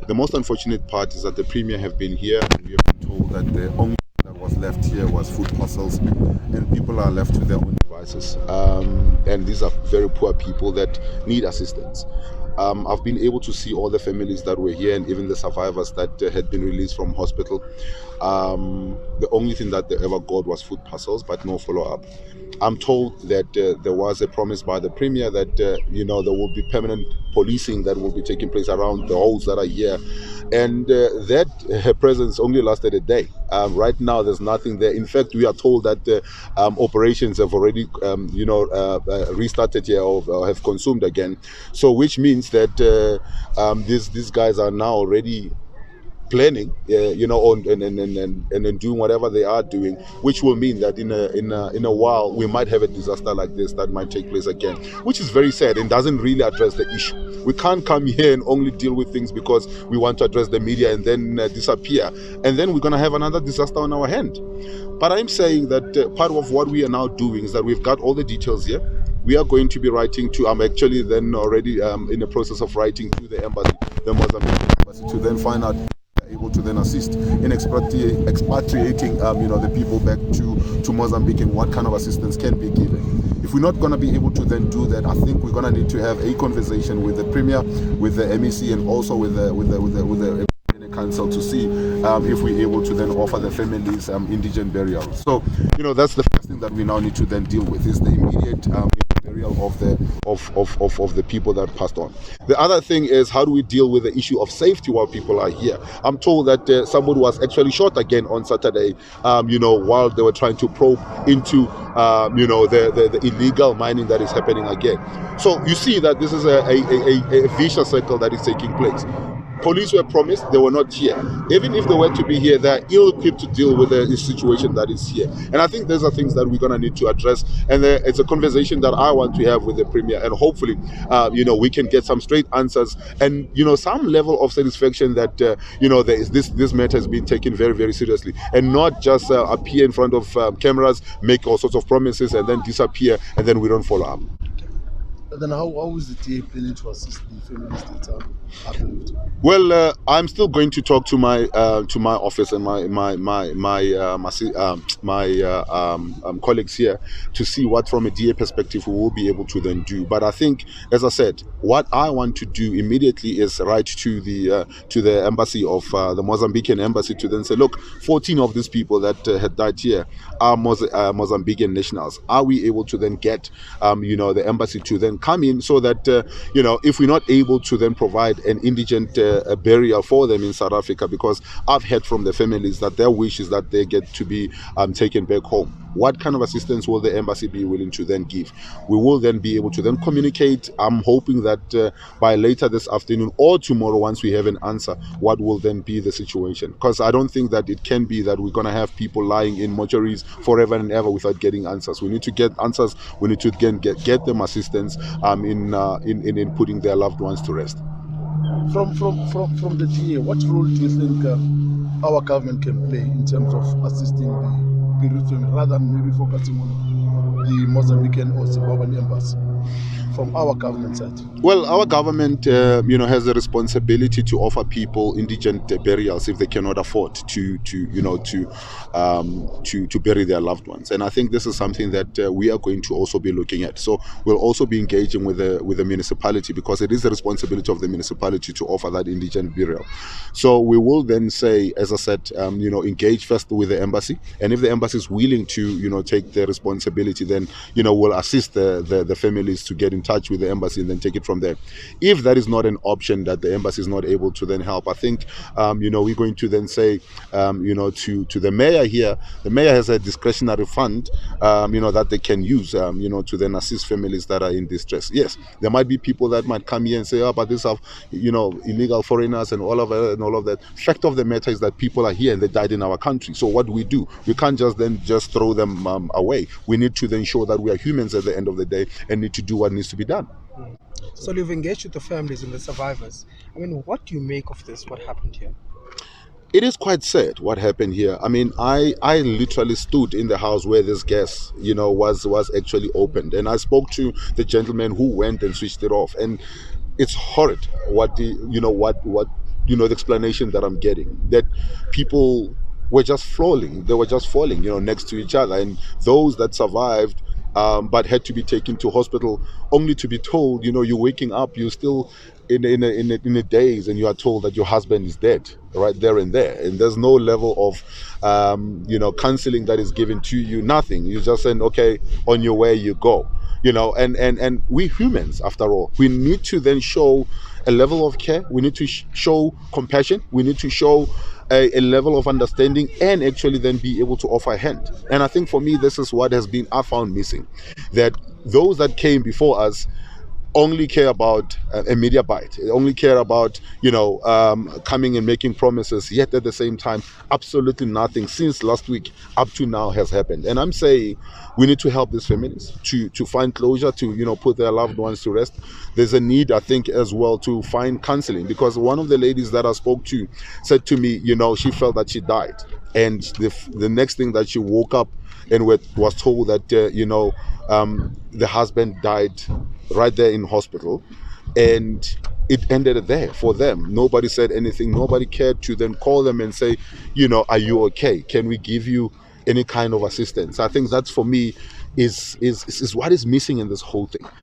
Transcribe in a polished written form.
The most unfortunate part is that the premier have been here and we have been told that the only thing that was left here was food parcels, and people are left to their own devices. And these are very poor people that need assistance. I've been able to see all the families that were here and even the survivors that had been released from hospital. The only thing that they ever got was food parcels, but no follow-up. I'm told that there was a promise by the premier that there will be permanent policing that will be taking place around the holes that are here, and that her presence only lasted a day. Right now, there's nothing there. In fact, we are told that operations have already, restarted here or have consumed again. So, which means that these guys are now already planning, and doing whatever they are doing, which will mean that in a while we might have a disaster like this that might take place again, which is very sad and doesn't really address the issue. We can't come here and only deal with things because we want to address the media and then disappear, and then we're going to have another disaster on our hand. But I'm saying that part of what we are now doing is that we've got all the details here. We are going to be writing to, I'm actually then already in the process of writing to the embassy, the Mozambique embassy, to then find out able to then assist in expatriating the people back to Mozambique, and what kind of assistance can be given. If we're not going to be able to then do that, I think we're going to need to have a conversation with the premier, with the MEC, and also with the council to see if we're able to then offer the families indigent burial. So that's the first thing that we now need to then deal with, is the immediate burial of the people that passed on. The other thing is, how do we deal with the issue of safety while people are here? I'm told that somebody was actually shot again on Saturday, while they were trying to probe into the illegal mining that is happening again. So you see that this is a vicious cycle that is taking place. Police were promised, they were not here. Even if they were to be here, they're ill-equipped to deal with the situation that is here. And I think those are things that we're going to need to address. And it's a conversation that I want to have with the premier. And hopefully, we can get some straight answers and, some level of satisfaction that, there is this matter has been taken very, very seriously. And not just appear in front of cameras, make all sorts of promises, and then disappear, and then we don't follow up. Then how is the DA planning to assist the families that are bereaved? Well, I'm still going to talk to my office and my colleagues here to see what, from a DA perspective, we will be able to then do. But I think, as I said, what I want to do immediately is write to the embassy of the Mozambican embassy to then say, look, 14 of these people that had died here are Mozambican nationals. Are we able to then get the embassy to then come in, so that if we're not able to then provide an indigent burial for them in South Africa, because I've heard from the families that their wish is that they get to be taken back home. What kind of assistance will the embassy be willing to then give? We will then be able to then communicate. I'm hoping that by later this afternoon or tomorrow, once we have an answer, what will then be the situation? Because I don't think that it can be that we're going to have people lying in mortuaries forever and ever without getting answers. We need to get answers. We need to get them assistance in putting their loved ones to rest. From the DA, what role do you think our government can play in terms of assisting the bereaved family, rather than maybe focusing on the Mozambican or Zimbabwean embassy? From our government side? Well, our government, has a responsibility to offer people indigent burials if they cannot afford to bury their loved ones. And I think this is something that we are going to also be looking at. So we'll also be engaging with the municipality, because it is the responsibility of the municipality to offer that indigent burial. So we will then say, as I said, engage first with the embassy, and if the embassy is willing to, take the responsibility, then we'll assist the families to get in touch with the embassy and then take it from there. If that is not an option, that the embassy is not able to then help, I think we're going to then say to the mayor here. The mayor has a discretionary fund that they can use to then assist families that are in distress. Yes, there might be people that might come here and say, but these are illegal foreigners and all of that. Fact of the matter is that people are here and they died in our country. So what do? We can't just throw them away. We need to then show that we are humans at the end of the day and need to do what needs to be done. So you've engaged with the families and the survivors. I mean, what do you make of this? What happened here? It is quite sad what happened here. I mean, I literally stood in the house where this gas, was actually opened, and I spoke to the gentleman who went and switched it off. And it's horrid what the explanation that I'm getting, that people were just falling. They were just falling, next to each other. And those that survived, but had to be taken to hospital, only to be told, you're waking up, you're still in a daze, and you are told that your husband is dead right there and there. And there's no level of, counseling that is given to you. Nothing. You're just saying, okay, on your way you go. And we humans, after all, we need to then show a level of care. We need to show compassion. We need to show a level of understanding, and actually then be able to offer a hand. And I think for me, this is what has been I found missing, that those that came before us only care about a media bite. They only care about coming and making promises, yet at the same time absolutely nothing since last week up to now has happened. And I'm saying we need to help these families to find closure, to put their loved ones to rest. There's a need, I think, as well, to find counseling, because one of the ladies that I spoke to said to me, she felt that she died, and the next thing that she woke up and was told that the husband died right there in hospital, and it ended there for them. Nobody said anything. Nobody cared to then call them and say, are you okay? Can we give you any kind of assistance? I think that's, for me, is what is missing in this whole thing.